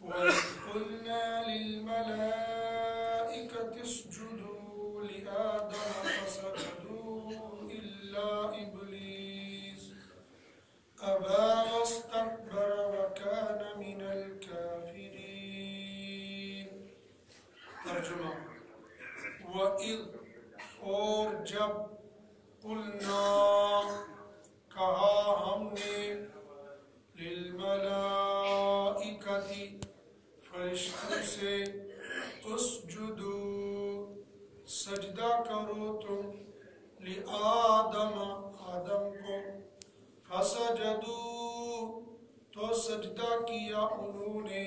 وَإِذْ قُلْنَا لِلْمَلَائِكَةِ اسْجُدُوا لِآدَمَ فَسَجَدُوا إِلَّا إِبْلِيسَ أَبَى وَاسْتَكْبَرَ وَكَانَ مِنَ الْكَافِرِينَ۔ ترجمہ: وَإِذْ، اور جب، قُلْنَا، کہا ہم نے، لِلْمَلَائِكَةِ، فرشتوں سے، اسجدوا، سجدہ کرو تم، لِآدم، آدم کو، فسجدوا، تو سجدہ کیا انہوں نے،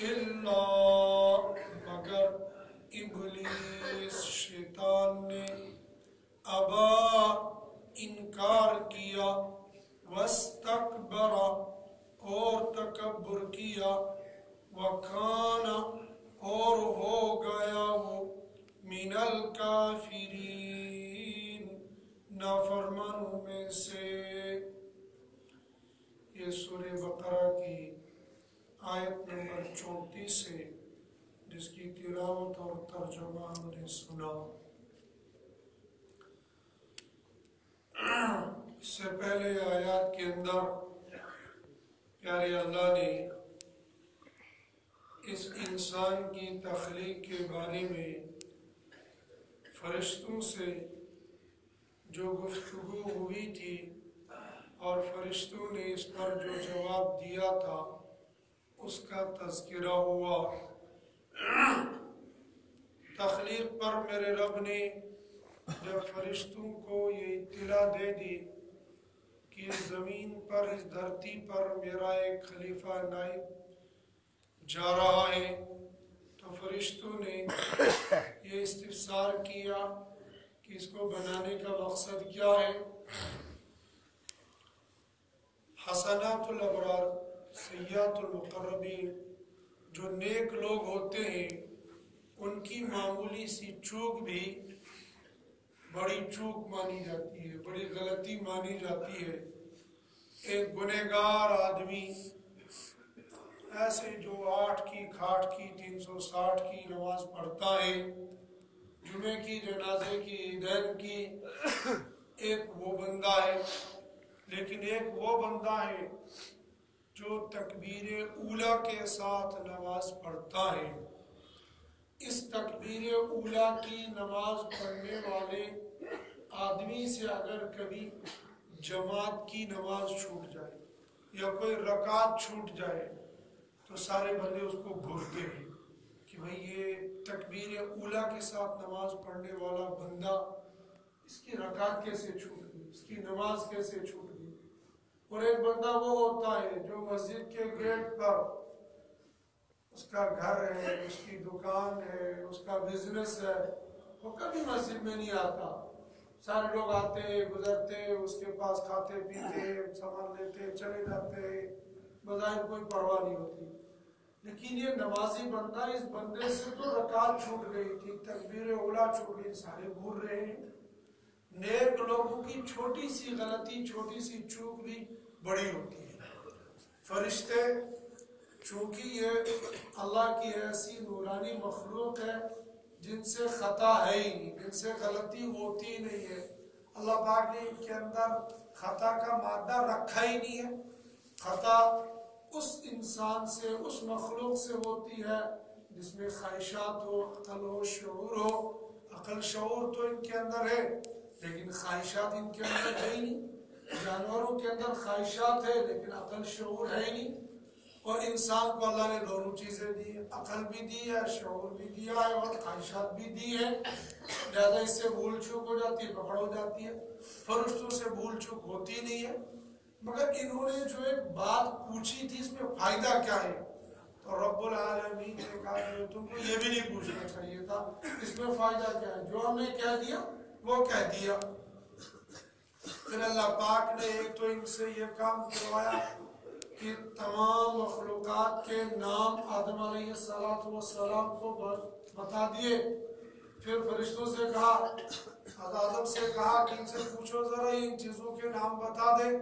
الا، مگر، ابلیس، شیطان نے، ابا، انکار کیا، واستکبر، اور تکبر کیا، وکان، اور ہو گیا وہ، من الکافرین، نافرمانوں میں سے۔ یہ سورہ بقرہ کی آیت نمبر 34 سے، جس کی تلاوت اور ترجمہ ہم نے سنا۔ اس سے پہلے آیات کے اندر پیارے اللہ نے اس انسان کی تخلیق کے بارے میں فرشتوں سے جو گفتگو ہوئی تھی اور فرشتوں نے اس پر جو جواب دیا تھا اس کا تذکرہ ہوا۔ تخلیق پر میرے رب نے جب فرشتوں کو یہ اطلاع دے دی کہ اس زمین پر، اس دھرتی پر میرا ایک خلیفہ نائب جا رہا ہے، تو فرشتوں نے یہ استفسار کیا کہ اس کو بنانے کا مقصد کیا ہے۔ حسنات الابرار، سیئات المقربین، جو نیک لوگ ہوتے ہیں ان کی معمولی سی چوک بھی بڑی چوک مانی جاتی ہے، بڑی غلطی مانی جاتی ہے۔ ایک گنہگار آدمی ایسے جو 8 کی کھاٹ کی 360 کی نماز پڑھتا ہے، جمعے کی، جنازے کی، عیدین کی، ایک وہ بندہ ہے، لیکن ایک وہ بندہ ہے جو تکبیر اولیٰ کے ساتھ نماز پڑھتا ہے۔ اس تکبیر اولیٰ کی نماز پڑھنے والے آدمی سے اگر کبھی جماعت کی نماز چھوٹ جائے یا کوئی رکعت چھوٹ جائے تو سارے بندے اس کو گھورتے ہیں کہ بھئی یہ تکبیر اولیٰ کے ساتھ نماز پڑھنے والا بندہ، اس کی رکعت کیسے چھوٹ گئی، اس کی نماز کیسے چھوٹ گئی۔ اور ایک بندہ وہ ہوتا ہے جو مسجد کے گیٹ پر، اس کا گھر ہے، اس کی دکان ہے، اس کا بزنس ہے، وہ کبھی مسجد میں نہیں آتا۔ سارے لوگ آتے گزرتے، اس کے پاس کھاتے پیتے سامان لیتے چلے جاتے، بظاہر کوئی پرواہ نہیں ہوتی۔ لیکن یہ نمازی بندہ، اس بندے سے تو رکعت چھوٹ گئی تھی، تکبیر اولیٰ چھوٹ گئی، سارے بھول رہے ہیں۔ نیک لوگوں کی چھوٹی سی غلطی، چھوٹی سی چوک بھی بڑی ہوتی ہے۔ فرشتے چونکہ یہ اللہ کی ایسی نورانی مخلوق ہے جن سے خطا ہے ہی نہیں، جن سے غلطی ہوتی نہیں ہے، اللہ پاک نے ان کے اندر خطا کا مادہ رکھا ہی نہیں ہے۔ خطا اس انسان سے، اس مخلوق سے ہوتی ہے جس میں خواہشات ہو، عقل ہو، شعور ہو۔ عقل شعور تو ان کے اندر ہے لیکن خواہشات ان کے اندر ہے ہی نہیں۔ جانوروں کے اندر خواہشات ہے لیکن عقل شعور ہے ہی نہیں۔ اور انسان کو اللہ نے دونوں چیزیں دی ہیں، عقل بھی دی ہے، شعور بھی دیا ہے اور خواہشات بھی دی ہے، لہذا اس سے بھول چوک ہو جاتی ہے، پکڑ ہو جاتی ہے۔ فرشتوں سے بھول چوک ہوتی نہیں ہے، مگر انہوں نے جو ایک بات پوچھی تھی اس میں فائدہ کیا ہے، تو رب العالمین نے کہا کہ تم کو یہ بھی نہیں پوچھنا چاہیے تھا، اس میں فائدہ کیا ہے، جو ہم نے کہہ دیا وہ کہہ دیا۔ پھر اللہ پاک نے ایک تو ان سے یہ کام کروایا کہ تمام مخلوقات کے نام آدم علیہ السلام کو بتا دیے۔ پھر فرشتوں سے کہا، آدم سے کہا کہ ان سے پوچھو ذرا ان چیزوں کے نام بتا دے،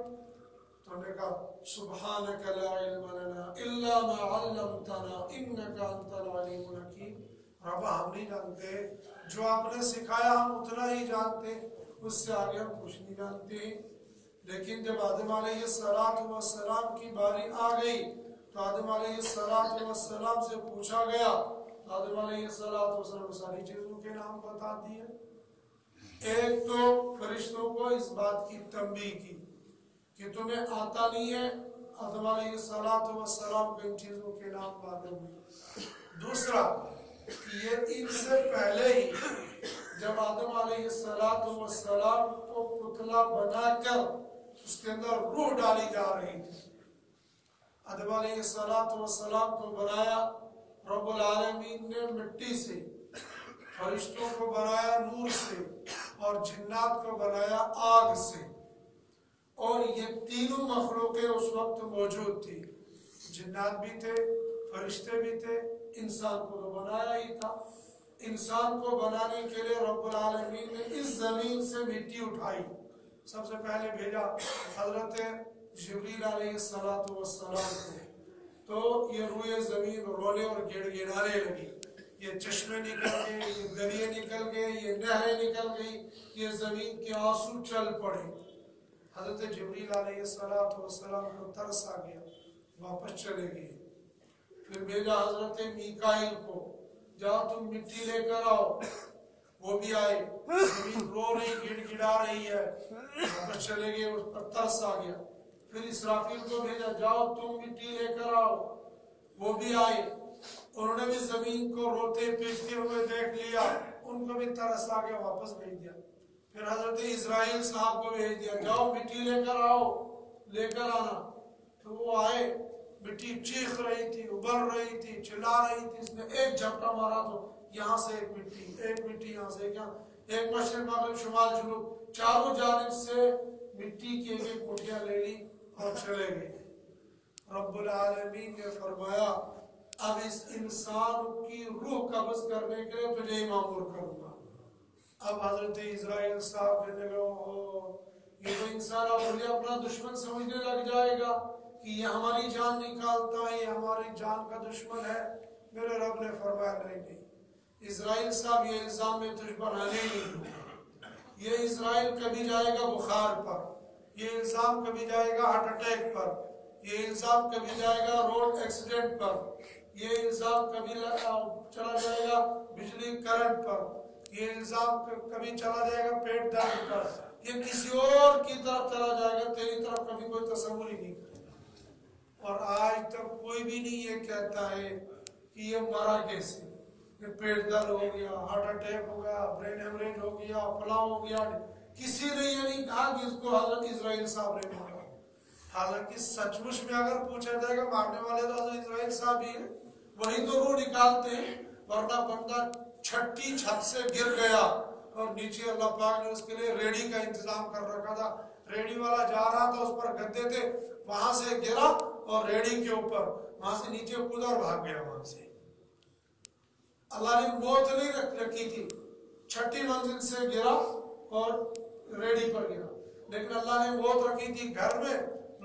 تو نے کہا سبحانک لا علم لنا الا ما علمتنا انک انت العلیم الحکیم، رب ہم نہیں جانتے، جو آپ نے سکھایا ہم اتنا ہی جانتے، اس سے آگے ہم کچھ نہیں جانتے۔ لیکن جب آدم علیہ السلام کی باری آ گئی تو آدم علیہ السلام سے پوچھا گیا، تو آدم علیہ السلام ساری چیزوں کے نام بتا دیے۔ ایک تو فرشتوں کو اس بات کی تنبیہ کی کہ تمہیں آتا نہیں ہے، آدم علیہ السلام کو ان چیزوں کے نام معلوم ہے۔ دوسرا کہ یہ ان سے پہلے ہی جب آدم علیہ السلام کو پتلا بنا کر اس کے اندر روح ڈالی جا رہی تھی، آدم علیہ السلام کو بنایا رب العالمین نے مٹی سے، فرشتوں کو بنایا نور سے، اور جنات کو بنایا آگ سے، اور یہ تینوں مخلوقیں اس وقت موجود تھی، جنات بھی تھے، فرشتے بھی تھے، انسان کو تو بنایا ہی تھا۔ انسان کو بنانے کے لیے رب العالمین نے اس زمین سے مٹی اٹھائی، سب سے پہلے بھیجا حضرت جبریل علیہ السلام کو، تو یہ روئے زمین رونے اور گڑ گڑانے لگی، یہ چشمے نکل گئے، یہ دریا نکل گئے، یہ نہریں نکل گئی، یہ زمین کے آنسو چل پڑے۔ حضرت جبریل علیہ السلام کو ترس آ گیا، واپس چلے گئے۔ پھر بھیجا حضرت میکائیل کو، جاؤ تم مٹی لے کر آؤ، وہ بھی آئے، زمین رو رہی گڑ گڑا رہی ہے، واپس چلے گئے، اس پر ترس آ گیا۔ پھر اسرافیل کو بھیجا، جاؤ تم مٹی لے کر آؤ، وہ بھی آئے، انہوں نے بھی زمین کو روتے پیٹتے ہوئے دیکھ لیا، ان کو بھی ترس آ گیا، واپس بھیج دیا۔ پھر حضرت اسرائیل صاحب کو بھیج دیا، جاؤ مٹی لے کر آؤ، لے کر آنا۔ تو وہ آئے، مٹی چیخ رہی تھی، ابل رہی تھی، چلا رہی تھی، اس نے ایک جھپٹا مارا تو یہاں سے ایک مٹی یہاں سے ایک مشرق مغرب شمال جنوب چاروں جانب سے مٹی کی ایک مٹھیاں لے لی اور چلے گئے۔ رب العالمین نے فرمایا اب اس انسان کی روح قبض کرنے کے لیے تجھے مامور کروں گا۔ اب حضرت اسرائیل صاحب کہنے لگے، یہ تو انسان اب مجھے اپنا دشمن سمجھنے لگ جائے گا کہ یہ ہماری جان نکالتا ہے، یہ ہماری جان کا دشمن ہے۔ میرے رب نے فرمایا نہیں، اسرائیل صاحب یہ الزام میں تجھ پر آنے نہیں دوں گا۔ یہ اسرائیل کبھی جائے گا بخار پر، یہ الزام کبھی جائے گا ہارٹ اٹیک پر، یہ الزام کبھی جائے گا روڈ ایکسیڈنٹ پر، یہ الزام کبھی چلا جائے گا بجلی کرنٹ پر، یہ الزام کبھی چلا جائے گا پیٹ درد پر، یہ کسی اور کی طرف چلا جائے گا، تیری طرف کبھی کوئی تصور ہی نہیں کرے گا۔ اور آج تک کوئی بھی نہیں یہ کہتا ہے کہ یہ مرا کیسے، یہ پیٹ درد ہو گیا، ہارٹ اٹیک ہو گیا، برین ہیمریج ہو گیا، فلاں ہو گیا، کسی نے یہ نہیں کہا کہ اس کو حضرت اسرائیل صاحب نے مارا۔ حالانکہ سچ مچ میں اگر پوچھا جائے گا مارنے والے تو حضرت اسرائیل صاحب ہی ہیں، وہی تو روح نکالتے ہیں، ورنہ بندہ چھٹی چھت سے گر گیا اور نیچے اللہ پاک نے اس کے لیے ریڑی کا انتظام کر رکھا تھا، ریڑی والا جا رہا تھا، اس پر گدے تھے، وہاں سے گرا اور ریڑی کے اوپر وہاں سے نیچے کودا اور بھاگ گیا وہاں سے۔ اللہ نے موت نہیں رکھی تھی، چھٹی منزل سے گرا اور ریڑی پر گرا، لیکن اللہ نے موت رکھی تھی گھر میں۔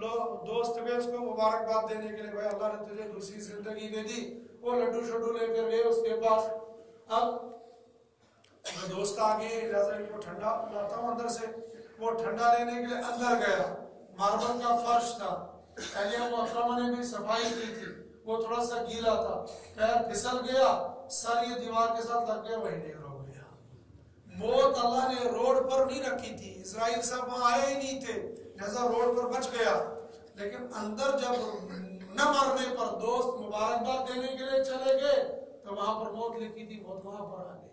لوگ دوست گئے اس کو مبارکباد دینے کے لیے، بھائی اللہ نے تجھے دوسری زندگی دے دی، وہ لڈو شڈو لے کر گئے اس کے پاس۔ اب دوست آگے لہذا ان کو ٹھنڈا لاتا ہوں اندر سے، وہ ٹھنڈا لینے کے لیے اندر گیا، ماربل کا فرش تھا، اہلیہ محترمہ نے بھی صفائی کی تھی، وہ تھوڑا سا گیلا تھا، پیر پھسل گیا، سر یہ دیوار کے ساتھ لگ گیا، وہی ڈھیر ہو گیا۔ موت اللہ نے روڈ پر نہیں رکھی تھی، اسرائیل صاحب وہاں آئے ہی نہیں تھے، لہذا روڈ پر بچ گیا، لیکن اندر جب نہ مرنے پر دوست مبارکباد دینے کے لیے چلے گئے تو وہاں پر موت لکھی تھی، موت وہاں پر آ گئی۔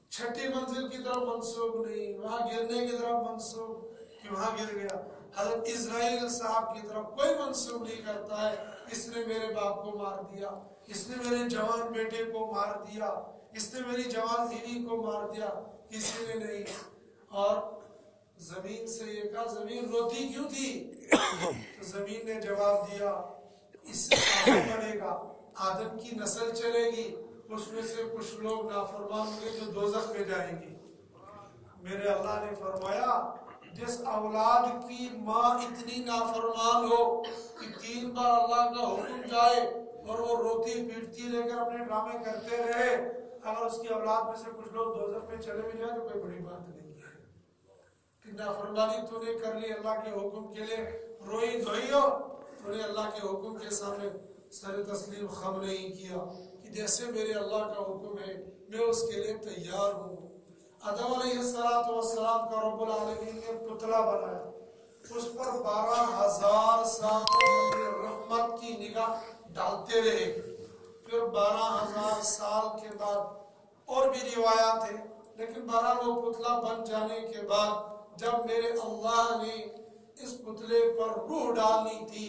چھٹی منزل کی طرف منسوب نہیں، وہاں گرنے کی طرف منسوب کہ وہاں گر گیا۔ حضرت اسرائیل صاحب کی طرف کوئی منسوب نہیں کرتا ہے اس نے میرے باپ کو مار دیا، اس نے میرے جوان بیٹے کو مار دیا، اس نے میری جوان بیوی کو مار دیا، کسی نے نہیں۔ اور زمین سے یہ کہا زمین روتی کیوں تھی؟ تو زمین نے جواب دیا اس سے آدم بنے گا، آدم کی نسل چلے گی، اس میں سے کچھ لوگ نافرمان ہوں گے جو دوزخ میں جائیں گے۔ میرے اللہ نے فرمایا جس اولاد کی ماں اتنی نافرمان ہو کہ 3 بار اللہ کا حکم جائے اور وہ روتی پیٹتی رہ کر اپنے ڈرامے کرتے رہے، اگر اس کی اولاد میں سے کچھ لوگ دوزخ میں چلے بھی جائیں تو کوئی بڑی بات نہیں ہے کہ نافرمانی تو نے کر لی، اللہ کے حکم کے لیے روئی دھوئی ہو، تو نے اللہ کے حکم کے سامنے سر تسلیم خم نہیں کیا کہ جیسے میرے اللہ کا حکم ہے میں اس کے لیے تیار ہوں۔ آدم علیہ السلام کا رب العالمین نے پتلا بنایا، اس پر 12,000 سال رحمت کی نگاہ ڈالتے رہے، پھر 12,000 سال کے بعد اور بھی روایات ہیں، لیکن بہرحال وہ پتلا بن جانے کے بعد جب میرے اللہ نے اس پتلے پر روح ڈالنی تھی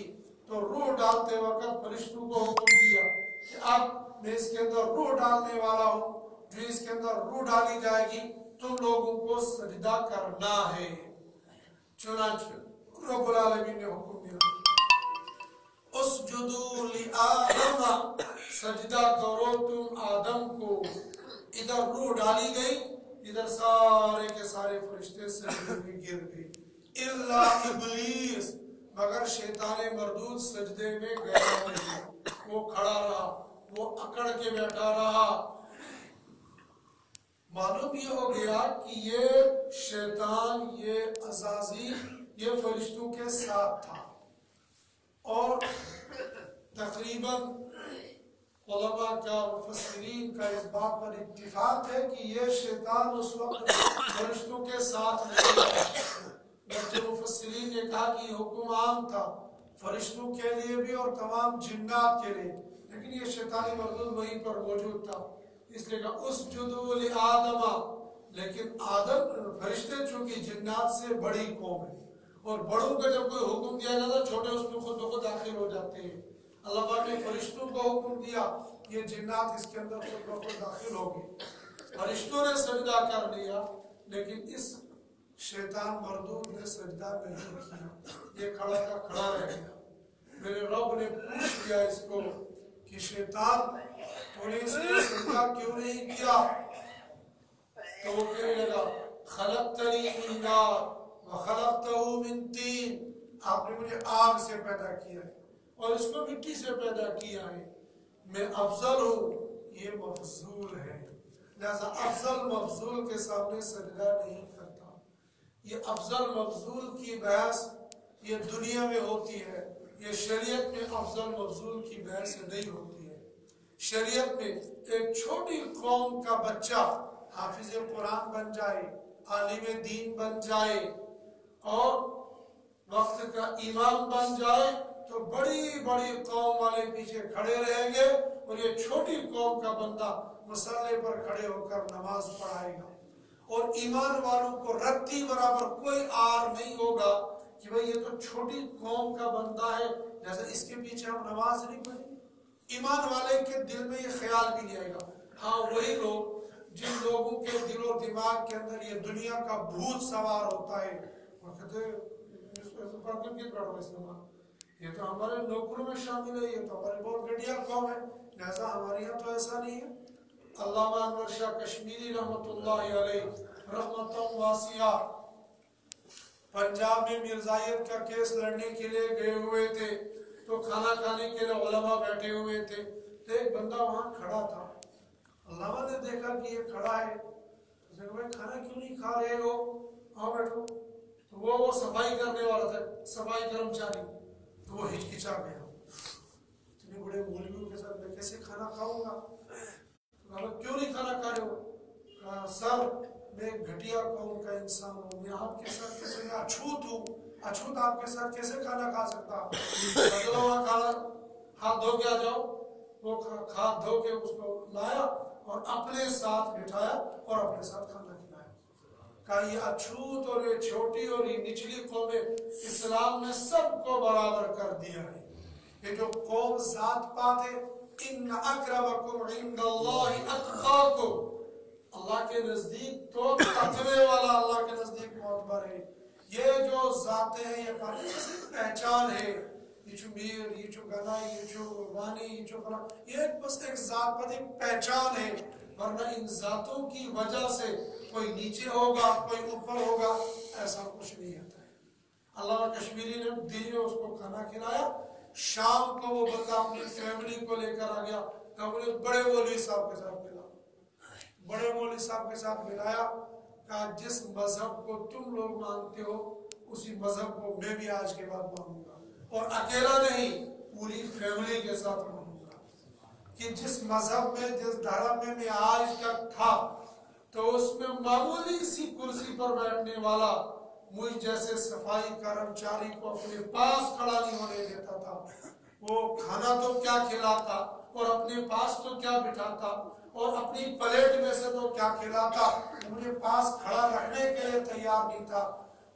تو روح ڈالتے وقت فرشتوں کو حکم دیا کہ اب میں اس کے اندر روح ڈالنے والا ہوں، جو اس کے اندر روح ڈالی جائے گی تم لوگوں کو سجدہ کرنا ہے۔ چنانچہ رب العالمین نے حکم دیا اسجدوا لآدم، سجدہ کرو تم آدم کو۔ ادھر روح ڈالی گئی، ادھر سارے کے سارے فرشتے سجدے میں گر گئے، الا ابلیس، مگر شیطان مردود سجدے میں گیا نہیں، وہ کھڑا رہا، وہ اکڑ کے بیٹھا رہا۔ معلوم یہ ہو گیا کہ یہ شیطان، یہ عزازیل، یہ فرشتوں کے ساتھ تھا، اور تقریباً علماء کا، مفسرین کا اس بات پر اتفاق ہے کہ یہ شیطان اس وقت فرشتوں کے ساتھ نہیں تھا، بلکہ مفسرین نے کہا کہ یہ حکم عام تھا فرشتوں کے لیے بھی اور تمام جنات کے لیے، لیکن یہ شیطانی مردود وہیں پر موجود تھا، اس لیے کہا اسجدوا لآدم، لیکن آدم فرشتے چونکہ جنات سے بڑی قوم ہے، اور بڑوں کا جب کوئی حکم دیا جاتا ہے چھوٹے اس میں خود بخود داخل ہو جاتے ہیں۔ اللہ پاک نے فرشتوں کو حکم دیا، یہ جنات اس کے اندر خود بخود داخل ہو گئے، فرشتوں نے سجدہ کر لیا، لیکن اس شیطان مردود نے سجدہ نہیں کیا، یہ کھڑا کا کھڑا رہ گیا۔ میرے رب نے پوچھ لیا اس کو کہ شیطان تو نے اس نے سجدہ کیوں نہیں کیا؟ تو وہ کہنے لگا خلقتنی من نار وخلقتہ من طین، آپ نے مجھے آگ سے پیدا کیا ہے اور اس کو مٹی سے پیدا کیا ہے، میں افضل ہوں، یہ مفضول ہے، لہذا افضل مفضول کے سامنے سجدہ نہیں کرتا۔ یہ افضل مفضول کی بحث یہ دنیا میں ہوتی ہے، یہ شریعت میں افضل مفضول کی بحث نہیں ہوتی ہے۔ شریعت میں ایک چھوٹی قوم کا بچہ حافظ قرآن بن جائے، عالم دین بن جائے اور وقت کا امام بن جائے تو بڑی بڑی قوم والے پیچھے کھڑے رہیں گے، اور یہ چھوٹی قوم کا بندہ مصلے پر کھڑے ہو کر نماز پڑھائے گا، اور ایمان والوں کو رتی برابر کوئی آر نہیں ہوگا کہ بھئی یہ تو چھوٹی قوم کا بندہ ہے جیسے اس کے پیچھے ہم نماز نہیں پڑھیں۔ ایمان والے کے دل میں یہ خیال بھی نہیں آئے گا۔ ہاں وہی لوگ جن لوگوں کے دل و دماغ کے اندر یہ دنیا کا بھوت سوار ہوتا ہے، وہ کہتے ہیں یہ تو ہمارے نوکروں میں شامل ہے، یہ تو ہمارے بہت گھٹیا قوم ہے، لہذا ہمارے یہاں تو ایسا نہیں ہے۔ علامہ انور شاہ کشمیری رحمۃ اللہ علیہ رحمۃ واسعہ پنجاب میں مرزائیت کا کیس لڑنے کے لیے گئے ہوئے تھے، تو کھانا کھانے کے لیے علماء بیٹھے ہوئے تھے، تو ایک بندہ وہاں کھڑا تھا، علامہ نے دیکھا کہ یہ کھڑا ہے، اس نے کہا بھائی کھانا کیوں نہیں کھا رہے ہو، آؤ بیٹھو، تو وہ صفائی کرنے والا تھا، صفائی کرمچاری، تو وہ ہچکچا گیا، اتنے بڑے مولویوں کے ساتھ میں کیسے کھانا کھاؤں گا؟ کہا کیوں نہیں کھانا کھا رہے ہو؟ کہا سر میں گھٹیا قوم کا انسان ہوں، میں آپ کے ساتھ کیسے، میں اچھوت ہوں، اچھوت آپ کے ساتھ کیسے کھانا کھا سکتا؟ چلو وہاں کھانا ہاتھ دھو کے آ جاؤ، وہ ہاتھ دھو کے اس کو لایا اور اپنے ساتھ بٹھایا اور اپنے ساتھ کھانا کھلایا۔ کہا یہ اچھوت اور یہ چھوٹی اور یہ نچلی قومیں اسلام نے سب کو برابر کر دیا ہے۔ یہ جو قوم ذات پات ہے، ان اکرمکم عند اللہ اتقاکم، اللہ کے نزدیک تو تقوی والا اللہ کے نزدیک معتبر ہے۔ یہ جو ذاتیں ہیں یہ پہچان ہے، یہ جو میر، یہ جو گنا، یہ جو وانی، یہ جو فلاں، یہ بس ایک ذات پتی پہچان ہے، ورنہ ان ذاتوں کی وجہ سے کوئی نیچے ہوگا کوئی اوپر ہوگا ایسا کچھ نہیں ہوتا ہے۔ علامہ کشمیری نے دن میں اس کو کھانا کھلایا، شام کو وہ بندہ اپنی فیملی کو لے کر آ گیا، کہ مجھے بڑے مولوی صاحب کے ساتھ ملا، بڑے مولوی صاحب کے ساتھ ملایا، کہا جس مذہب کو تم لوگ مانتے ہو اسی مذہب کو میں بھی آج کے بعد مانوں گا، اور اکیلا نہیں پوری فیملی کے ساتھ مانوں گا، کہ جس مذہب میں جس دھرم میں آج تک تھا تو اس میں معمولی سی کرسی پر بیٹھنے والا مجھ جیسے صفائی کرمچاری کو اپنے پاس کھڑا نہیں ہونے دیتا تھا، وہ کھانا تو کیا کھلاتا اور اپنے پاس تو کیا بٹھاتا اور اپنی پلیٹ میں سے تو کیا کھلاتا، مجھے پاس کھڑا رکھنے کے لیے تیار نہیں تھا۔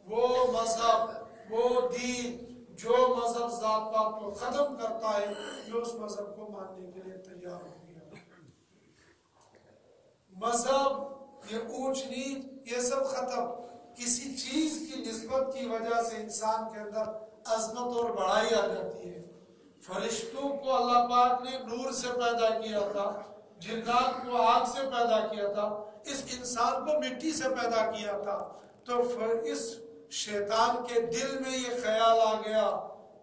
وہ مذہب وہ دین جو مذہب ذات پات کو ختم کرتا ہے جو اس مذہب کو ماننے کے لیے تیار ہو گیا۔ مذہب یہ اونچ نیچ یہ سب ختم، کسی چیز کی نسبت کی وجہ سے انسان کے اندر عظمت اور بڑائی آ جاتی ہے۔ فرشتوں کو اللہ پاک نے نور سے پیدا کیا تھا، جنات کو آگ سے پیدا کیا تھا، اس انسان کو مٹی سے پیدا کیا تھا، تو اس شیطان کے دل میں یہ خیال آ گیا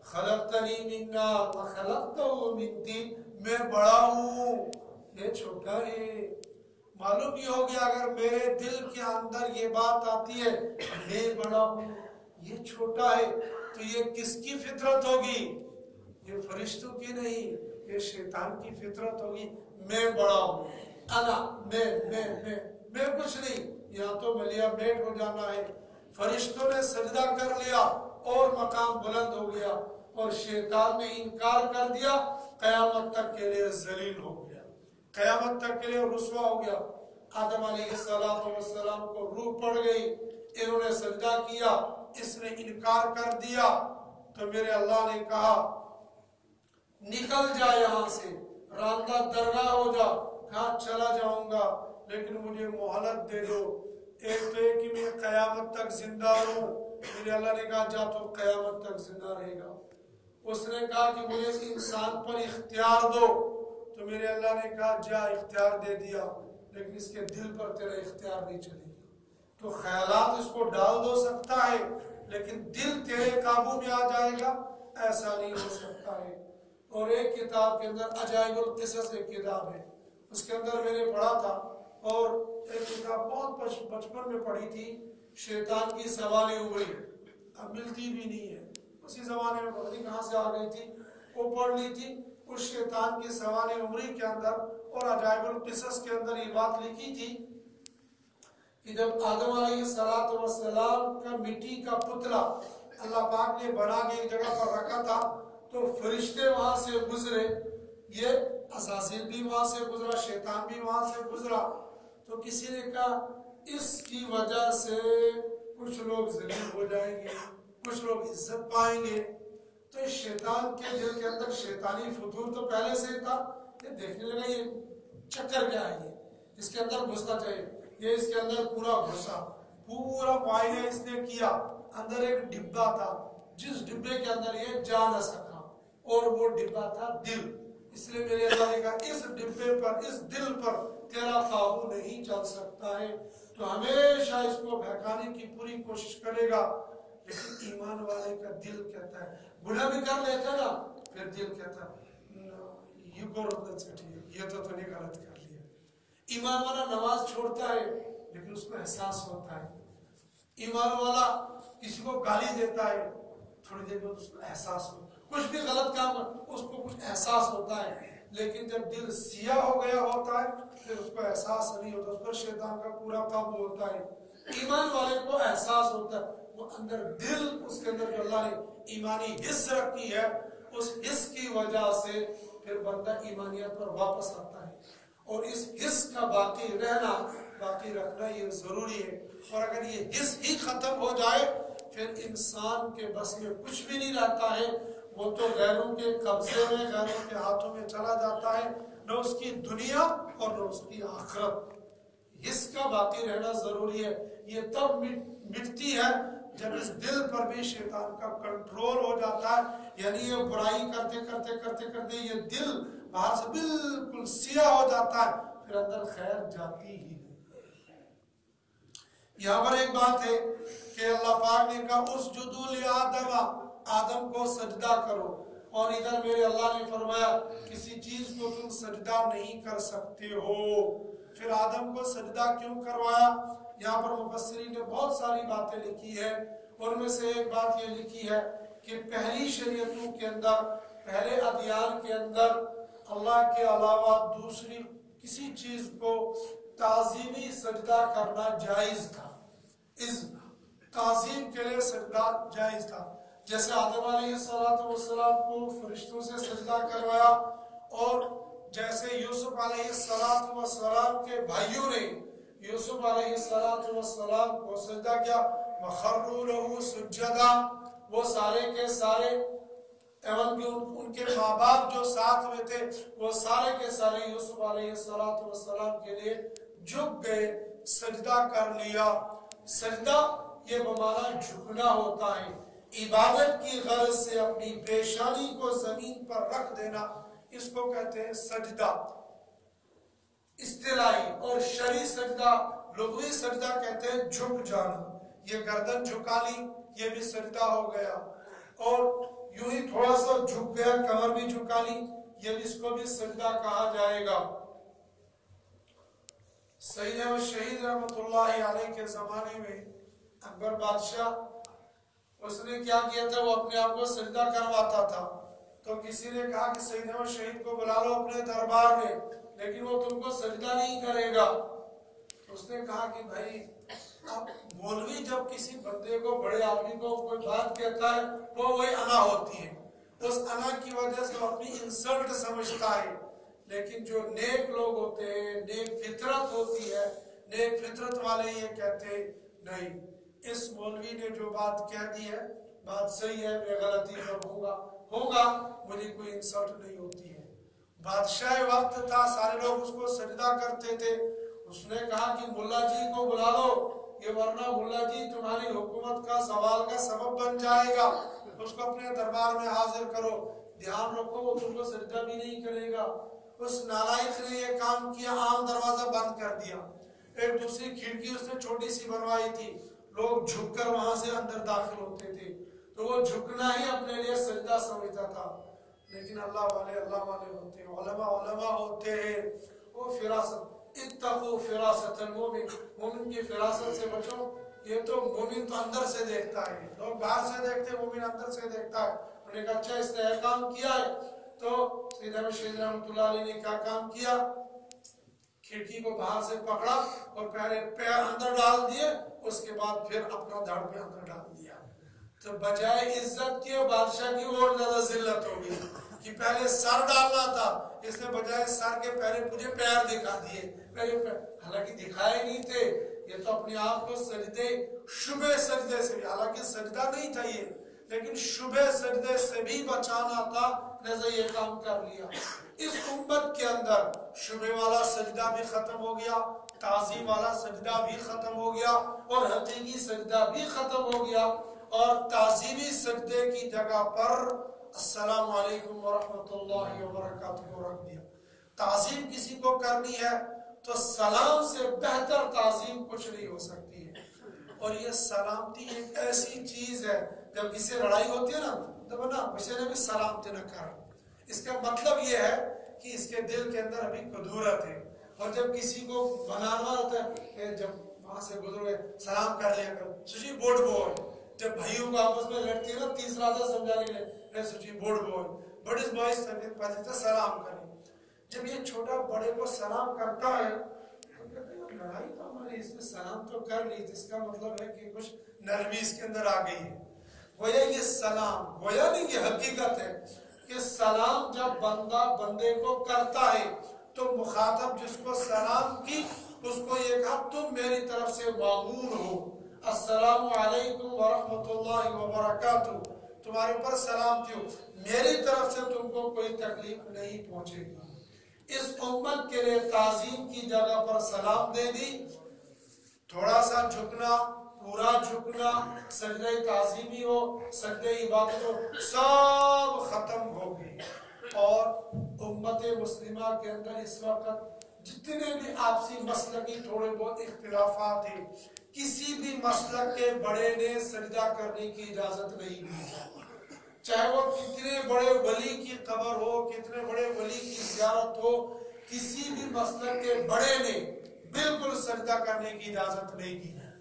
خلقتنی من نار وخلقتہ من طین، میں بڑا ہوں یہ چھوٹا ہے۔ معلوم یہ ہو گیا اگر میرے دل کے اندر یہ بات آتی ہے میں بڑا ہوں یہ چھوٹا ہے تو یہ کس کی فطرت ہوگی؟ یہ فرشتوں کی نہیں، یہ شیطان کی فطرت ہوگی۔ میں بڑا ہوں، انا میں کچھ نہیں، یہاں تو ملیا بیٹ ہو جانا ہے۔ فرشتوں نے سجدہ کر لیا اور مقام بلند ہو گیا، اور شیطان نے انکار کر دیا، قیامت تک کے لیے ذلیل ہو گیا، قیامت تک کے لیے رسوا ہو گیا۔ آدم علیہ السلام کو روح پڑ گئی، انہوں نے سجدہ کیا، اس نے انکار کر دیا، تو میرے اللہ نے کہا نکل جا یہاں سے، راندہ درگاہ ہو جا، کہا چلا جاؤں گا لیکن مجھے مہلت دے دو، ایک تو ایک کہ میں قیامت تک زندہ ہوں۔ میرے اللہ نے کہا جا تو قیامت تک زندہ رہے گا۔ اس نے کہا کہ مجھے اس انسان پر اختیار دو، تو میرے اللہ نے کہا جا اختیار دے دیا، لیکن اس کے دل پر تیرا اختیار نہیں چلے گا۔ تو خیالات اس کو ڈال دو سکتا ہے لیکن دل تیرے قابو میں آ جائے گا ایسا نہیں ہو سکتا ہے۔ اور ایک کتاب کے اندر عجائب القصص ایک کتاب ہے، اس کے اندر میں نے پڑھا تھا، اور ایک کتاب بہت بچپن میں پڑھی تھی، شیطان کی سوانح عمری، اب ملتی بھی نہیں ہے، اسی زمانے میں پتہ نہیں کہاں سے آ گئی تھی، وہ پڑھ لی تھی۔ اس شیطان کی سوانح عمری کے اندر اور عجائب القصص کے اندر یہ بات لکھی تھی کہ جب آدم علیہ السلام کا مٹی کا پتلا اللہ پاک نے بنا کے ایک جگہ پر رکھا تھا، تو فرشتے وہاں سے گزرے، یہ عزازیل بھی وہاں سے گزرا، شیطان بھی وہاں سے گزرا، تو کسی نے کہا اس کی وجہ سے کچھ لوگ ذلیل ہو جائیں گے، کچھ لوگ عزت پائیں گے۔ تو اس شیطان کے دل کے اندر شیطانی فطور تو پہلے سے ہی تھا، یہ دیکھنے لگا یہ چکر کیا ہے، یہ اس کے اندر گھسنا چاہیے، یہ اس کے اندر پورا گھسا، پورا معائنہ اس نے کیا، اندر ایک ڈبہ تھا جس ڈبے کے اندر یہ جا نہ سکا، اور وہ ڈبہ تھا دل۔ اس لیے میرے اللہ نے کہا اس ڈبے پر اس دل پر تیرا قابو نہیں چل سکتا ہے، تو ہمیشہ اس کو بہکانے کی پوری کوشش کرے گا، لیکن ایمان والے کا دل کہتا ہے، گناہ بھی کر لیتا نا پھر دل کہتا ہے یہ تو نے غلط کر لیا۔ ایمان والا نماز چھوڑتا ہے لیکن اس کو احساس ہوتا ہے، ایمان والا کسی کو گالی دیتا ہے تھوڑی دیر بعد اس کو احساس ہوتا ہے، کچھ بھی غلط کام اس کو کچھ احساس ہوتا ہے، لیکن جب دل سیاہ ہو گیا ہوتا ہے پھر اس کو احساس نہیں ہوتا، اس پر شیطان کا پورا قابو ہوتا ہے۔ ایمان والے کو احساس ہوتا ہے، وہ اندر دل اس کے اندر جو اللہ نے ایمانی حص رکھی ہے اس حص کی وجہ سے پھر بندہ ایمانیت پر واپس آتا ہے، اور اس حص کا باقی رہنا باقی رکھنا یہ ضروری ہے، اور اگر یہ حص ہی ختم ہو جائے پھر انسان کے بس میں کچھ بھی نہیں رہتا ہے، وہ تو غیروں کے قبضے میں غیروں کے ہاتھوں میں چلا جاتا ہے، نہ اس کی دنیا اور نہ اس کی آخرت۔ حص کا باقی رہنا ضروری ہے، یہ تب مٹتی ہے جب اس دل پر بھی شیطان کا کنٹرول ہو جاتا ہے، یعنی یہ برائی کرتے کرتے کرتے کرتے یہ دل باہر سے بالکل سیاہ ہو جاتا ہے، پھر کے اندر خیر جاتی ہی نہیں۔ یہاں پر ایک بات ہے کہ اللہ پاک نے کہا اسجدوا لآدم، آدم کو سجدہ کرو، اور ادھر میرے اللہ نے فرمایا کسی چیز کو تم سجدہ نہیں کر سکتے ہو، پھر آدم کو سجدہ کیوں کروایا؟ یہاں پر مفسرین نے بہت ساری باتیں لکھی ہے، ان میں سے ایک بات یہ لکھی ہے کہ پہلی شریعتوں کے اندر، پہلے ادیان کے اندر اللہ کے علاوہ دوسری کسی چیز کو تعظیمی سجدہ کرنا جائز تھا، اس تعظیم کے لیے سجدہ جائز تھا۔ جیسے آدم علیہ السلام کو فرشتوں سے سجدہ کروایا، اور جیسے یوسف علیہ السلام کے بھائیوں نے یوسف علیہ السلام کو سجدہ کیا، وَخَرُّوا لَهُ سُجَّدًا، وہ سارے کے سارے ایون کہ ان کے ماں باپ جو ساتھ میں تھے وہ سارے کے سارے یوسف علیہ السلام کے لیے جھک گئے، سجدہ کر لیا۔ سجدہ یہ بمعنی جھکنا ہوتا ہے، عبادت کی غرض سے اپنی پیشانی کو زمین پر رکھ دینا، اس کو کہتے ہیں سجدہ اصطلاحی، اور شرعی سجدہ، لغوی سجدہ کہتے ہیں جھک جانا، یہ گردن جھکا لی یہ بھی سجدہ ہو گیا، اور یوں ہی تھوڑا سا جھک گیا کمر بھی جھکا لی یہ بھی اس کو بھی سجدہ کہا جائے گا۔ سید احمد شہید رحمۃ اللہ علیہ کے زمانے میں اکبر بادشاہ، اس نے کیا کیا تھا، وہ اپنے آپ کو سجدہ کرواتا تھا، تو کسی نے کہا کہ سید احمد شہید کو بلا لو اپنے دربار میں، لیکن وہ تم کو سجدہ نہیں کرے گا۔ اس نے کہا کہ بھائی اب مولوی جب کسی بندے کو، بڑے آدمی کو کوئی بات کہتا ہے وہ وہی انا ہوتی ہے، اس انا کی وجہ سے وہ اپنی انسلٹ سمجھتا ہے، لیکن جو نیک لوگ ہوتے ہیں، نیک فطرت ہوتی ہے، نیک فطرت والے یہ کہتے نہیں، اس مولوی نے جو بات کہہ دی ہے بات صحیح ہے، میں غلطی پر ہوگا مجھے کوئی انسلٹ نہیں ہوتی ہے۔ بادشاہ وقت تھا، سارے لوگ اس کو سجدہ کرتے تھے، اس نے کہا کہ ملا جی کو بلا لو، یہ ورنہ ملا جی تمہاری حکومت کا زوال کا سبب بن جائے گا، اس کو اپنے دربار میں حاضر کرو، دھیان رکھو وہ تم کو سجدہ بھی نہیں کرے گا۔ اس نالائق نے یہ کام کیا، عام دروازہ بند کر دیا، ایک دوسری کھڑکی اس نے چھوٹی سی بنوائی تھی، لوگ جھک کر وہاں سے اندر داخل ہوتے تھے، تو وہ جھکنا ہی اپنے لیے سجدہ سمجھتا تھا۔ لیکن اللہ والے ہوتے ہیں، علماء ہوتے ہیں، وہ فراست، اتقوا فراست المومن، مومن کی فراست سے بچو، یہ تو مومن تو اندر سے دیکھتا ہے، لوگ باہر سے دیکھتے، مومن اندر سے دیکھتا ہے۔ انہوں نے کہا اچھا اس نے کام کیا ہے، تو سید احمد شہید رحمۃ اللہ علیہ نے کیا کام کیا، کھڑکی کو باہر سے پکڑا اور پہلے پیر اندر ڈال دیے، اس کے بعد پھر اپنا دھڑ پہ اندر ڈال دیا، تو بجائے عزت کے بادشاہ کی اور زیادہ ذلت ہوگی کہ پہلے سر ڈالنا تھا، اس نے بجائے سر کے پہلے مجھے پیر دکھا دیے، پہلے حالانکہ دکھائے نہیں تھے، یہ تو اپنے آپ کو سجدے، شبہ سجدے سے بھی، حالانکہ سجدہ نہیں تھا یہ، لیکن شبہ سجدے سے بھی بچانا تھا، لہذا یہ کام کر لیا۔ اس امت کے اندر شبہ والا سجدہ بھی ختم ہو گیا، تعظیم والا سجدہ بھی ختم ہو گیا، اور حقیقی سجدہ بھی ختم ہو گیا، اور تعظیمی سجدے کی جگہ پر السلام علیکم ورحمۃ اللہ وبرکاتہ کو رکھ دیا۔ تعظیم کسی کو کرنی ہے تو سلام سے بہتر تعظیم کچھ نہیں ہو سکتی ہے، اور یہ سلامتی ایک ایسی چیز ہے، جب کسی لڑائی ہوتی ہے نا تو نا کسی نے بھی سلامتی نہ کر، اس کا مطلب یہ ہے کہ اس کے دل کے اندر ابھی کدورت ہے، اور جب کسی کو بنانا ہوتا ہے کہ جب وہاں سے گزرے سلام کر لیا کرو، سچی بوڑ بوئے، جب بھائیوں کو آپس میں لڑتی ہے نا تیسرا تھا سمجھانے کے لیے سچی بوڑ بوئے، بڑی بوائز سلام کریں، جب یہ چھوٹا بڑے کو سلام کرتا ہے تو کہتے ہیں لڑائی تو ہماری، اس نے سلام تو کر لی، اس کا مطلب ہے کہ کچھ نرمی اس کے اندر آ گئی ہے۔ گویا یہ سلام، گویا نہیں یہ حقیقت ہے کہ سلام جب بندہ بندے کو کرتا ہے تو مخاطب جس کو سلام کی اس کو یہ کہا تم میری طرف سے معمور ہو، السلام علیکم ورحمۃ اللہ وبرکاتہ، تمہارے پر سلامتی ہو، میری طرف سے تم کو کوئی تکلیف نہیں پہنچے گی۔ اس امت کے لیے تعظیم کی جگہ پر سلام دے دی، تھوڑا سا جھکنا، پورا جھکنا، سجدہ تعظیمی ہو، سجدہ عبادت ہو، سب ختم ہو گئی، اور امت مسلمہ کے اندر اس وقت جتنے بھی آپسی مسلکی تھوڑے بہت اختلافات ہیں، کسی بھی مسلک کے بڑے نے سجدہ کرنے کی اجازت نہیں دی، چاہے وہ کتنے بڑے ولی کی قبر ہو، کتنے بڑے ولی کی زیارت ہو، کسی بھی مسلک کے بڑے نے بالکل سجدہ کرنے کی اجازت نہیں دی ہے۔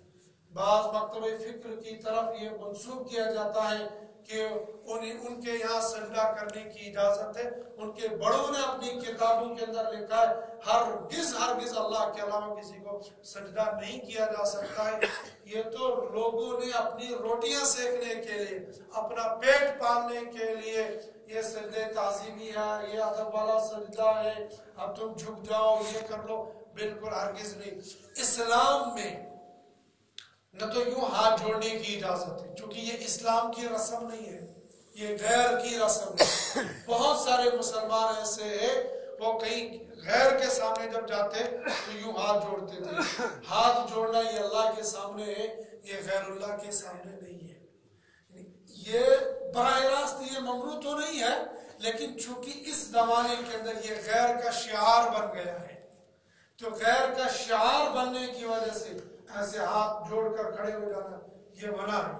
بعض مکتب فکر کی طرف یہ منسوخ کیا جاتا ہے کہ ان کے یہاں سجدہ کرنے کی اجازت ہے، ان کے بڑوں نے اپنی کتابوں کے اندر لکھا ہے ہرگز اللہ کے علاوہ کسی کو سجدہ نہیں کیا جا سکتا ہے۔ یہ تو لوگوں نے اپنی روٹیاں سیکنے کے لیے، اپنا پیٹ پالنے کے لیے یہ سجدہ تعظیمی ہے، یہ ادب والا سجدہ ہے، اب تم جھک جاؤ یہ کر لو، بالکل ہرگز نہیں۔ اسلام میں نہ تو یوں ہاتھ جوڑنے کی اجازت ہے، چونکہ یہ اسلام کی رسم نہیں ہے، یہ غیر کی رسم ہے۔ بہت سارے مسلمان ایسے ہیں وہ کہیں غیر کے سامنے جب جاتے تو یوں ہاتھ جوڑتے تھے۔ ہاتھ جوڑنا یہ اللہ کے سامنے ہے، یہ غیر اللہ کے سامنے نہیں ہے۔ یہ براہ راست یہ ممنوع تو نہیں ہے، لیکن چونکہ اس زمانے کے اندر یہ غیر کا شعار بن گیا ہے، تو غیر کا شعار بننے کی وجہ سے ایسے ہاتھ جوڑ کر کھڑے ہو جانا یہ منع ہے۔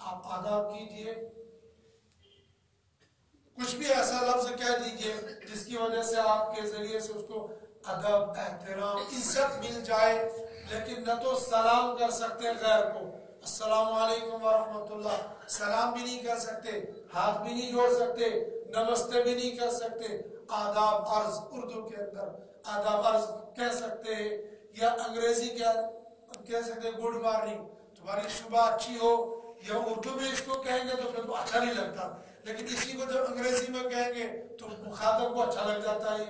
آپ آداب کیجئے، کچھ بھی ایسا لفظ کہہ دیجئے جس کی وجہ سے آپ کے ذریعے سے اس کو ادب، احترام، عزت مل جائے، لیکن نہ تو سلام کر سکتے غیر کو، السلام علیکم ورحمۃ اللہ، سلام بھی نہیں کر سکتے، ہاتھ بھی نہیں جوڑ سکتے، نمستے بھی نہیں کر سکتے۔ آداب عرض اردو کے اندر آداب عرض کہہ سکتے ہیں، یا انگریزی کہہ سکتے گڈ مارننگ، تمہاری صبح اچھی ہو، یا اردو میں اس کو کہیں گے تو پھر تو اچھا نہیں لگتا، لیکن اسی کو جب انگریزی میں کہیں گے تو مخاطب کو اچھا لگ جاتا ہے۔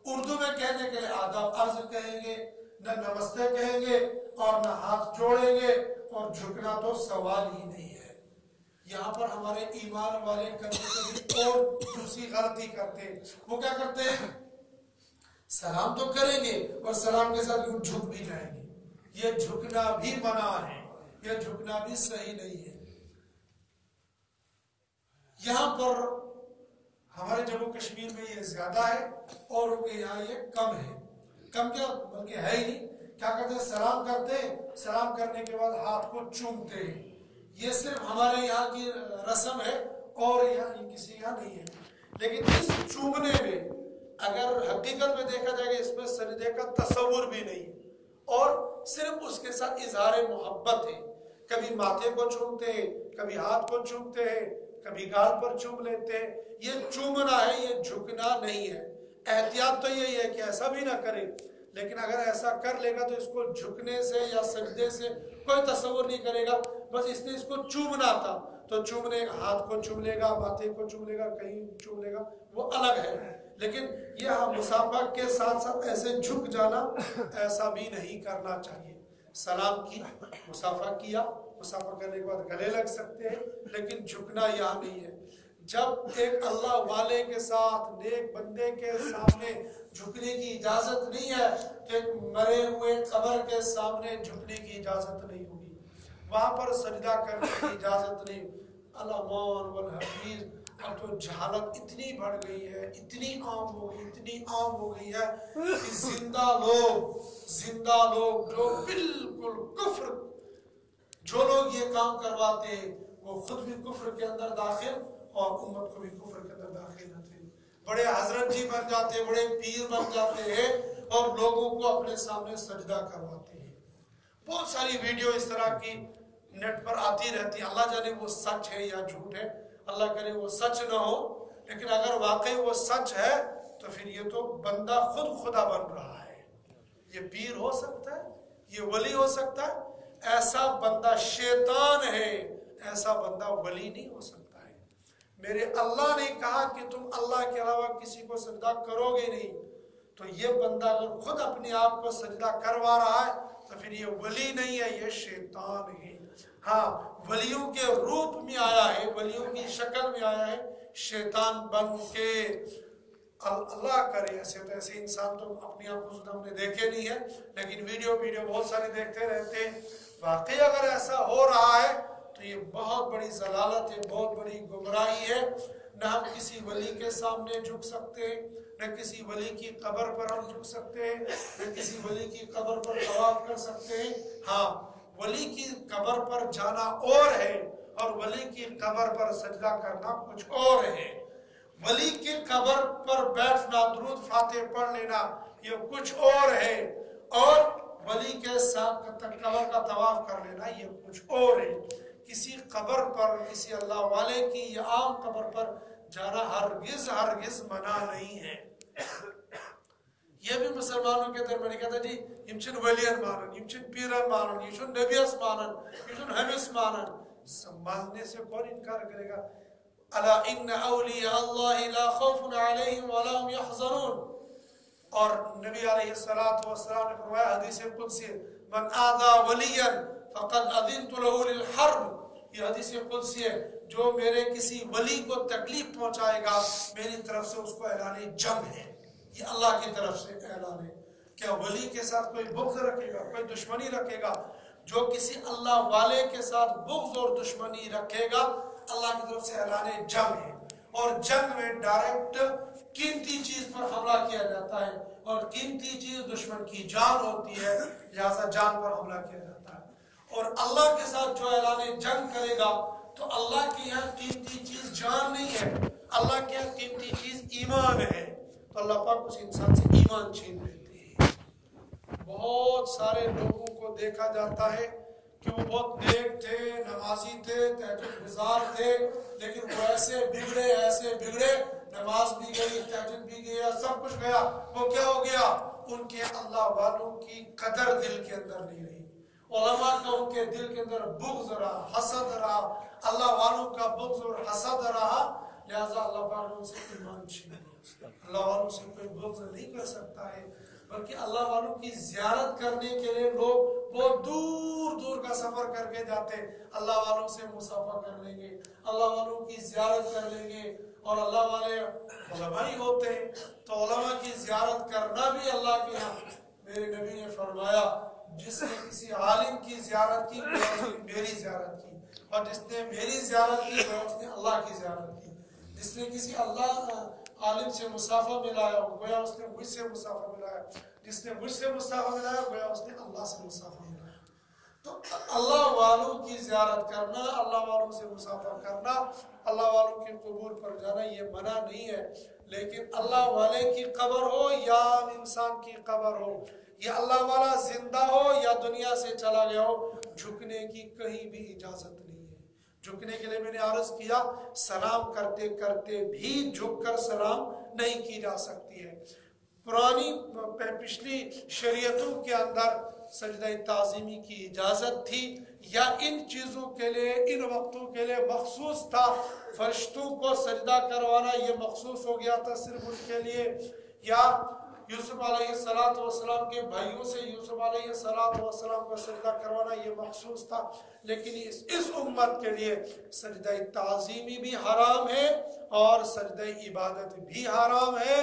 اردو میں کہنے کے لیے آداب عرض کہیں گے، نہ نمستے کہیں گے اور نہ ہاتھ جوڑیں گے، اور جھکنا تو سوال ہی نہیں ہے۔ یہاں پر ہمارے ایمان والے کبھی کبھی اور دوسری غلطی کرتے ہیں، وہ کیا کرتے ہیں، سلام تو کریں گے اور سلام کے ساتھ یوں جھک بھی جائیں گے۔ یہ جھکنا بھی منع ہے، یہ جھکنا بھی صحیح نہیں ہے۔ یہاں پر ہمارے جموں کشمیر میں یہ زیادہ ہے، اور ان کے یہاں یہ کم ہے۔ کم کیا بلکہ ہے ہی نہیں۔ کیا کرتے ہیں، سلام کرتے ہیں، سلام کرنے کے بعد ہاتھ کو چومتے ہیں۔ یہ صرف ہمارے یہاں کی رسم ہے اور یہاں کسی یہاں نہیں ہے۔ لیکن اس چومنے میں اگر حقیقت میں دیکھا جائے گا اس میں سجدے کا تصور بھی نہیں، اور صرف اس کے ساتھ اظہار محبت ہے۔ کبھی ماتھے کو چومتے ہیں، کبھی ہاتھ کو چومتے ہیں، کبھی گال پر چوم لیتے ہیں۔ یہ چومنا ہے، یہ جھکنا نہیں ہے۔ احتیاط تو یہی ہے کہ ایسا بھی نہ کرے، لیکن اگر ایسا کر لے گا تو اس کو جھکنے سے یا سجدے سے کوئی تصور نہیں کرے گا، بس اس نے اس کو چومنا تھا تو چومنے، ہاتھ کو چوم لے گا، ماتھے کو چوم لے گا، کہیں چوم لے گا، وہ الگ ہے۔ لیکن یہ مصافحہ کے ساتھ ساتھ ایسے جھک جانا ایسا بھی نہیں کرنا چاہیے۔ سلام کی، مصافحہ کیا، مصافحہ کرنے کے بعد گلے لگ سکتے ہیں، لیکن جھکنا یہاں نہیں ہے۔ جب ایک اللہ والے کے ساتھ نیک بندے کے سامنے جھکنے کی اجازت نہیں ہے تو ایک مرے ہوئے قبر کے سامنے جھکنے کی اجازت نہیں ہوگی، وہاں پر سجدہ کرنے کی اجازت نہیں۔ الامان والحفیظ، اب تو جہالت اتنی بڑھ گئی ہے، اتنی عام ہو گئی، اتنی عام ہو گئی ہے کہ زندہ لوگ جو بالکل کفر، جو لوگ یہ کام کرواتے ہیں وہ خود بھی کفر کے اندر داخل اور امت کو بھی کفر کے اندر داخل ہوتے ہیں۔ بڑے حضرت جی بن جاتے ہیں، بڑے پیر بن جاتے ہیں اور لوگوں کو اپنے سامنے سجدہ کرواتے ہیں۔ بہت ساری ویڈیو اس طرح کی نیٹ پر آتی رہتی ہیں، اللہ جانے وہ سچ ہے یا جھوٹ ہے، اللہ کرے وہ سچ نہ ہو، لیکن اگر واقعی وہ سچ ہے تو پھر یہ تو بندہ خود خدا بن رہا ہے۔ یہ پیر ہو سکتا ہے، یہ ولی ہو سکتا ہے، ایسا بندہ شیطان ہے، ایسا بندہ ولی نہیں ہو سکتا ہے۔ میرے اللہ نے کہا کہ تم اللہ کے علاوہ کسی کو سجدہ کرو گے نہیں، تو یہ بندہ اگر خود اپنے آپ کو سجدہ کروا رہا ہے تو پھر یہ ولی نہیں ہے، یہ شیطان ہے۔ ہاں، ولیوں کے روپ میں آیا ہے، ولیوں کی شکل میں آیا ہے، شیطان بن کے۔ اللہ کرے ایسے تو ایسے انسان تو اپنی آنکھوں سے ہم نے دیکھے نہیں ہے، لیکن ویڈیو بہت سارے دیکھتے رہتے ہیں۔ واقعی اگر ایسا ہو رہا ہے تو یہ بہت بڑی ضلالت ہے، بہت بڑی گمراہی ہے۔ نہ ہم کسی ولی کے سامنے جھک سکتے ہیں، نہ کسی ولی کی قبر پر ہم جھک سکتے ہیں، نہ کسی ولی کی قبر پر طواف کر سکتے ہیں۔ ہاں، ولی کی قبر پر جانا اور ہے اور ولی کی قبر پر سجدہ کرنا کچھ اور ہے۔ ولی کی قبر پر بیٹھنا، درود فاتح پڑھ لینا، یہ کچھ اور ہے، اور ولی کے ساتھ قبر کا طواف کر لینا یہ کچھ اور ہے۔ کسی قبر پر، کسی اللہ والے کی یا عام قبر پر جانا ہرگز منع نہیں ہے۔ یہ بھی مسلمانوں کے درمیان کہتا جی یم چھن ولیان مانن، یم چھن پیران مانن، یہ چھن نبیس مانن، یہ چھن ہمس مانن۔ ماننے سے کون انکار کرے گا؟ الا ان اولیاء اللہ لا خوف علیہم ولا هم يحزنون۔ اور نبی علیہ السلام نے فرمایا حدیث قدسی، من آذا ولیا فقد اذنت له للحرب۔ یہ حدیث قدسی ہے، جو میرے کسی ولی کو تکلیف پہنچائے گا میری طرف سے اس کو اعلان جنگ ہے۔ یہ اللہ کی طرف سے اعلان ہے۔ کیا ولی کے ساتھ کوئی بغض رکھے گا، کوئی دشمنی رکھے گا؟ جو کسی اللہ والے کے ساتھ بغض اور دشمنی رکھے گا اللہ کی طرف سے اعلان جنگ ہے۔ اور جنگ میں ڈائریکٹ قیمتی چیز پر حملہ کیا جاتا ہے، اور قیمتی چیز دشمن کی جان ہوتی ہے، لہذا جان پر حملہ کیا جاتا ہے۔ اور اللہ کے ساتھ جو اعلان جنگ کرے گا تو اللہ کے یہاں قیمتی چیز جان نہیں ہے، اللہ کے یہاں قیمتی چیز ایمان ہے، تو اللہ پاک اس انسان سے ایمان چھین لیتے ہیں۔ بہت سارے لوگوں کو دیکھا جاتا ہے کہ وہ بہت نیک تھے، نمازی تھے، تہجد گزار تھے، لیکن وہ ایسے بگڑے، نماز بھی گئی، تہجد بھی گیا، سب کچھ گیا، وہ کیا ہو گیا؟ ان کے اللہ والوں کی قدر دل کے اندر نہیں رہی۔ علماء کا ان کے دل کے اندر بغض رہا، حسد رہا، اللہ والوں کا بغض اور حسد رہا، لہذا اللہ پاک نے ان سے ایمان چھین لیا۔ اللہ والوں سے کوئی بغض نہیں کر سکتا ہے، بلکہ اللہ والوں کی زیارت کرنے کے لیے لوگ بہت دور دور کا سفر کر کے جاتے ہیں، اللہ والوں سے مصافحہ کر لیں گے، اللہ والوں کی زیارت کر لیں گے، اور اللہ والے علماء ہی ہوتے ہیں تو علماء کی زیارت کرنا بھی اللہ کے یہاں۔ میرے نبی نے فرمایا جس نے کسی عالم کی زیارت کی اس نے میری زیارت کی، اور جس نے میری زیارت کی اس نے اللہ کی زیارت کی۔ جس نے کسی اللہ عالم سے مصافحہ ملایا گویا اس نے مجھ سے مصافحہ ملایا، جس نے مجھ سے مصافحہ ملایا گویا اس نے اللہ سے مصافحہ ملایا۔ تو اللہ والوں کی زیارت کرنا، اللہ والوں سے مصافحہ کرنا، اللہ والوں کے قبور پر جانا یہ منع نہیں ہے، لیکن اللہ والے کی قبر ہو یا انسان کی قبر ہو، یا اللہ والا زندہ ہو یا دنیا سے چلا گیا ہو، جھکنے کی کہیں بھی اجازت نہیں ہے۔ جھکنے کے لیے میں نے عرض کیا سلام کرتے کرتے بھی جھک کر سلام نہیں کی جا سکتی ہے۔ پچھلی شریعتوں کے اندر سجدہ تعظیمی کی اجازت تھی، یا ان چیزوں کے لیے ان وقتوں کے لیے مخصوص تھا۔ فرشتوں کو سجدہ کروانا یہ مخصوص ہو گیا تھا صرف ان کے لیے، یا یوسف علیہ السلام کے بھائیوں سے یوسف علیہ السلام کو سجدہ کروانا یہ مخصوص تھا، لیکن اس امت کے لیے سجدہ تعظیمی بھی حرام ہے اور سجدہ عبادت بھی حرام ہے۔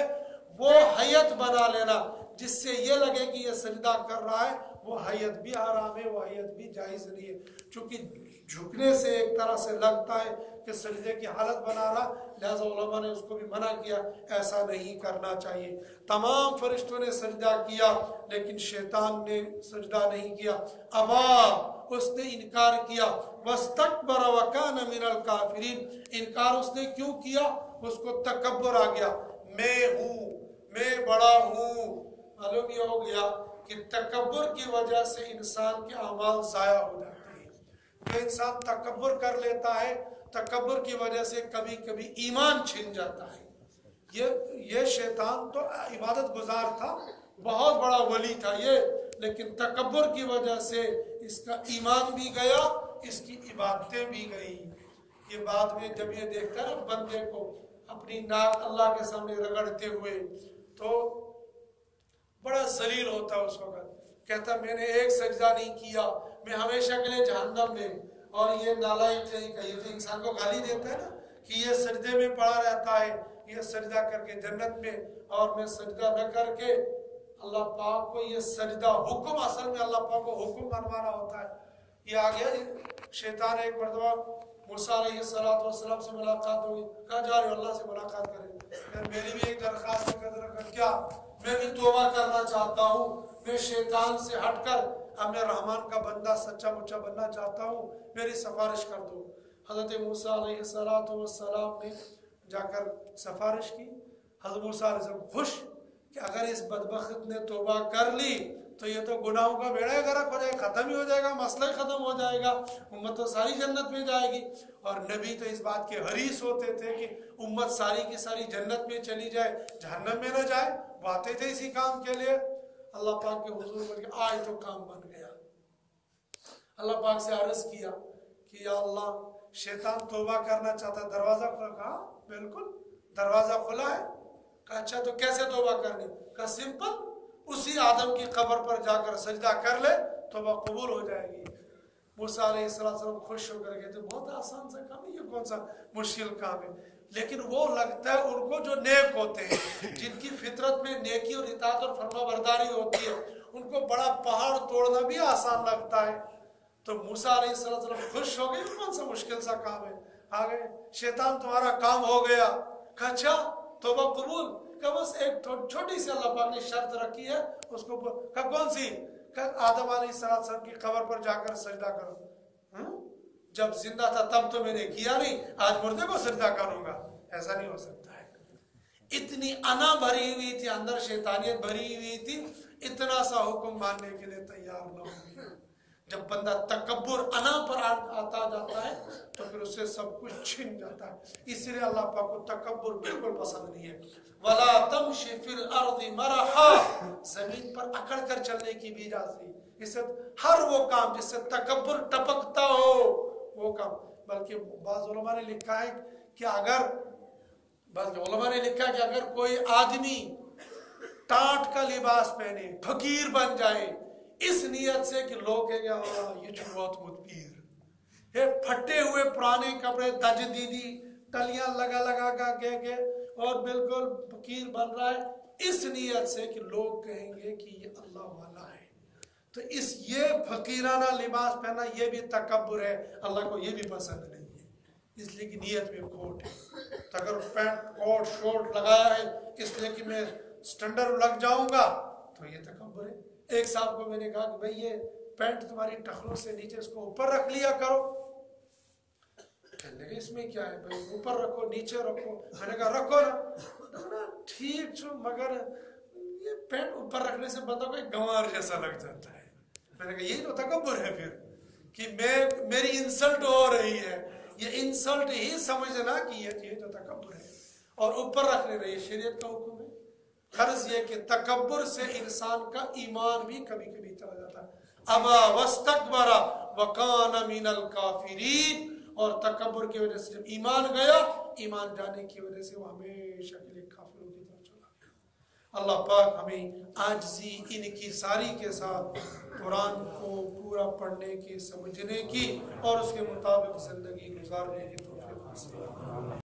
وہ حیت بنا لینا جس سے یہ لگے کہ یہ سجدہ کر رہا ہے وہ حیت بھی حرام ہے، وہ حیت بھی جائز نہیں ہے، چونکہ جھکنے سے ایک طرح سے لگتا ہے کہ سجدے کی حالت بنا رہا، لہذا علماء نے اس کو بھی منع کیا، ایسا نہیں کرنا چاہیے۔ تمام فرشتوں نے سجدہ کیا لیکن شیطان نے سجدہ نہیں کیا، ابا اس نے انکار کیا، واستکبر وکان من الکافرین۔ انکار اس نے کیوں کیا؟ اس کو تکبر آ گیا، میں ہوں، میں بڑا ہوں۔ معلوم یہ ہو گیا کہ تکبر کی وجہ سے انسان کے اعمال ضائع ہو جاتے ہیں۔ جو انسان تکبر کر لیتا ہے تکبر کی وجہ سے کبھی کبھی ایمان چھن جاتا ہے۔ یہ شیطان تو عبادت گزار تھا، بہت بڑا ولی تھا یہ، لیکن تکبر کی وجہ سے اس کا ایمان بھی گیا، اس کی عبادتیں بھی گئی۔ یہ بعد میں جب یہ دیکھتا ہے بندے کو اپنی ناک اللہ کے سامنے رگڑتے ہوئے تو بڑا ذلیل ہوتا ہے اس وقت، کہتا میں نے ایک سجدہ نہیں کیا، میں ہمیشہ کے لیے جہنم میں۔ اور یہ نالائق نہیں کہ یہ تو انسان کو گالی دیتا ہے نا کہ یہ سجدے میں پڑا رہتا ہے، یہ سجدہ کر کے جنت میں، اور میں سجدہ نہ کر کے اللہ پاک کو یہ سجدہ حکم، اصل میں اللہ پاک کو حکم منوانا ہوتا ہے۔ یہ آ گیا شیطان ایک مرتبہ موسیٰ علیہ السلام سے ملاقات ہوئی، کہا جا رہے ہو اللہ سے ملاقات کریں، میری بھی ایک درخواست ہے، کیا میں بھی توبہ کرنا چاہتا ہوں، میں شیطان سے ہٹ کر اب میں رحمان کا بندہ سچا مچا بننا چاہتا ہوں، میری سفارش کر دو۔ حضرت موسیٰ علیہ السلام نے جا کر سفارش کی۔ حضرت موسیٰ علیہ السلام خوش کہ اگر اس بدبخت نے توبہ کر لی تو یہ تو گناہوں کا بیڑا غرق ہو جائے گا، ختم ہی ہو جائے گا، مسئلہ ہی ختم ہو جائے گا، امت تو ساری جنت میں جائے گی۔ اور نبی تو اس بات کے حریص ہوتے تھے کہ امت ساری کی ساری جنت میں چلی جائے، جہنم میں نہ جائے، وہ آتے تھے اسی کام کے لیے۔ اللہ پاک کے حضور میں آج تو کام بن گیا۔ اللہ پاک سے عرض کیا کہ یا اللہ شیطان توبہ کرنا چاہتا ہے، دروازہ کھلا؟ کہا بالکل دروازہ کھلا ہے۔ کہا اچھا تو کیسے توبہ کرنی؟ کہا سمپل، اسی آدم کی قبر پر جا کر سجدہ کر لے، توبہ قبول ہو جائے گی۔ موسیٰ علیہ السلام خوش ہو کر کہتے بہت آسان سا کام ہے، یہ کون سا مشکل کام ہے؟ لیکن وہ لگتا ہے ان کو جو نیک ہوتے ہیں، جن کی فطرت میں نیکی اور اطاعت اور فرما برداری ہوتی ہے، ان کو بڑا پہاڑ توڑنا بھی آسان لگتا ہے۔ تو موسیٰ علیہ السلام خوش ہو گئے، کون سا مشکل سا کام ہے؟ آگے شیطان تمہارا کام ہو گیا۔ کہا اچھا توبہ قبول؟ کہ بس ایک چھوٹی سی اللہ پاک نے شرط رکھی ہے، اس کو کہا کون سی؟ کہ آدم علیہ السلام کی قبر پر جا کر سجدہ کرو۔ جب زندہ تھا تب تو میں نے کیا نہیں، آج مردے کو سجدہ کروں گا؟ ایسا نہیں ہو سکتا ہے۔ اتنی انا بھری ہوئی تھی، اندر شیطانیت بھری ہوئی تھی، اتنا سا حکم ماننے کے لیے تیار نہ ہوئی۔ جب بندہ تکبر انا پر آتا جاتا ہے تو پھر اسے سب کچھ چھن جاتا ہے۔ اسی لیے اللہ پاک کو تکبر بالکل پسند نہیں ہے۔ وَلَا تَمْشِ فِي الْأَرْضِ مَرَحًا، زمین پر اکڑ کر چلنے کی بھی اجازت نہیں۔ اس سے ہر وہ کام جس سے تکبر ٹپکتا ہو وہ کام، بلکہ بعض علماء نے لکھا ہے کہ اگر کوئی آدمی ٹاٹ کا لباس پہنے، فقیر بن جائے، اس نیت سے کہ لوگ کہیں گے یہ جو بہت مدبیر، یہ پھٹے ہوئے پرانے کپڑے دج دیدی ٹلیاں لگا کے اور بالکل فقیر بن رہا ہے، اس نیت سے کہ لوگ کہیں گے کہ یہ اللہ والا ہے، تو یہ فقیرانہ لباس پہنا یہ بھی تکبر ہے، اللہ کو یہ بھی پسند نہیں ہے، اس لیے کہ نیت میں کھوٹ ہے۔ تو اگر پینٹ کوٹ شورٹ لگایا ہے اس لیے کہ میں سٹینڈرڈ لگ جاؤں گا تو یہ تکبر ہے۔ ایک صاحب کو میں نے کہا کہ بھئی یہ پینٹ تمہاری ٹخنوں سے نیچے، اس کو اوپر رکھ لیا کرو۔ کہنے لگے اس میں کیا ہے بھئی، اوپر رکھو نیچے رکھو۔ میں نے کہا رکھو نا، ٹھیک چھو، مگر یہ پینٹ اوپر رکھنے سے بندہ کوئی گنوار جیسا لگ جاتا ہے۔ میں نے کہا یہی تو تکبر ہے پھر، کہ میری انسلٹ ہو رہی ہے، یہ انسلٹ ہی سمجھنا کہ یہ تو تکبر ہے، اور اوپر رکھنے رہی شریعت کا حکم ہے۔ غرض یہ کہ تکبر سے انسان کا ایمان بھی کبھی کبھی چلا جاتا ہے۔ ابا واستکبر وکان من الکافرین، اور تکبر کی وجہ سے جب ایمان گیا، ایمان جانے کی وجہ سے وہ ہمیشہ کے لیے کافروں کی طرف چلا گیا۔ اللہ پاک ہمیں عاجزی ان کی ساری کے ساتھ قرآن کو پورا پڑھنے کی، سمجھنے کی اور اس کے مطابق زندگی گزارنے کی توفیق نصیب فرمائے۔